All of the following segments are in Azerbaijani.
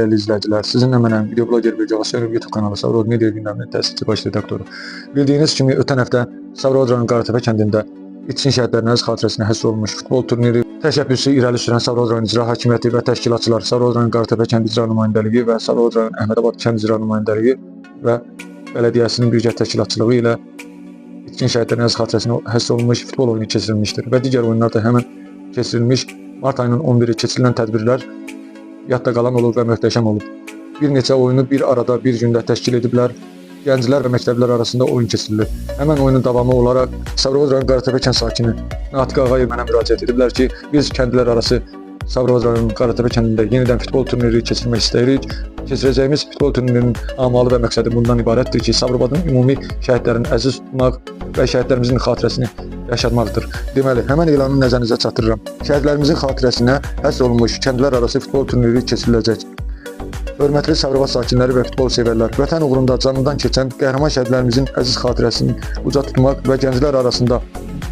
Değerli izleyiciler, sizinle mənim video bloger Böcək Aslanov YouTube kanalı Savrod Media gündəminin təsisçi baş redaktoru. Bildiyiniz kimi ötən həftə Savrod rayonu Qaratape kəndində İçin şəhidlərin əziz xatirəsinə həsr olunmuş futbol turniri təşəbbüsü irəli sürən Savrod rayon İcra Hakimiyyəti və təşkilatçılar, Savrod rayon Qaratape kənd icra nümayəndəliyi və Savrod rayon Əhmədabad kənd icra nümayəndəliyi və bələdiyyəsinin birgə təşkilatçılığı ilə İçin şəhidlərin əziz xatirəsinə həsr olunmuş futbol oyunu keçirilmişdir və digər oyunlar da həmin keçirilmiş mart ayının 11-i keçirilən tədbirlər yadda qalan olub və möhtəşəm olub. Bir neçə oyunu bir arada bir gündə təşkil ediblər. Gənclər və məktəblər arasında oyun keçirilir. Həmən oyunun davamı olaraq Savrod rayon Qaratape kənd sakini Natiq Ağayev mənə müraciət ediblər ki, biz kəndlər arası Savrod rayon Qaratape kəndində yenidən futbol turniri keçirmək istəyirik. Keçirəcəyimiz futbol turnirinin amalı və məqsədi bundan ibarətdir ki, Sabirabadın ümumi şəhidlərin əziz tutmaq və şəhidlərimizin xatirəsini yaşatmaqdır. Deməli, həmən elanı nəzərinizə çatdırıram. Şəhidlərimizin xatirəsinə həsr olunmuş kəndlər arası futbol turniri keçiriləcək. Hörmətli Sabirabad sakinləri və futbol sevərlər, vətən uğrunda canından keçən qəhrəman şəhidlərimizin əziz xatirəsini uca tutmaq və gənclər arasında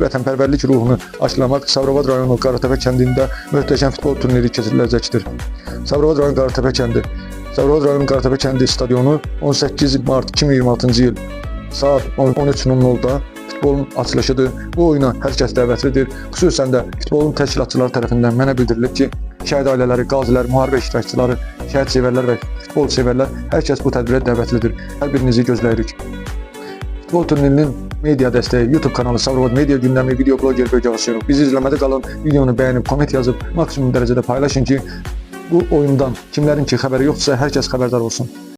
vətənpərvərlik ruhunu aşılamaq Sabirabad rayonu Qaratape kəndində möhtəşəm futbol turniri keçiriləcəkdir. Sabirabad rayonu Qaratape kəndi. Sabirabad rayonu Qaratape kəndi stadionu 18 mart 2026-cı il saat 13:00-da futbolun açılışıdır. Bu oyuna hər kəs dəvətlidir. Xüsusən də futbolun təşkilatçıları tərəfindən mənə bildirilib ki, şəhid ailələri, qazilər, müharibə iştirakçıları, şəhid sevərlər və futbol sevərlər hər kəs bu tədbirə dəvətlidir. Hər birinizi gözləyirik. Futbol turnirinin media dəstəyi YouTube kanalı Savrod Media gündəmi video bloger Böcək Aslanov. Bizi izləmədə qalın, videonu bəyənib, komment yazıb maksimum dərəcədə paylaşın ki, bu oyundan kimlərin ki xəbəri yoxdursa hər kəs xəbərdar olsun.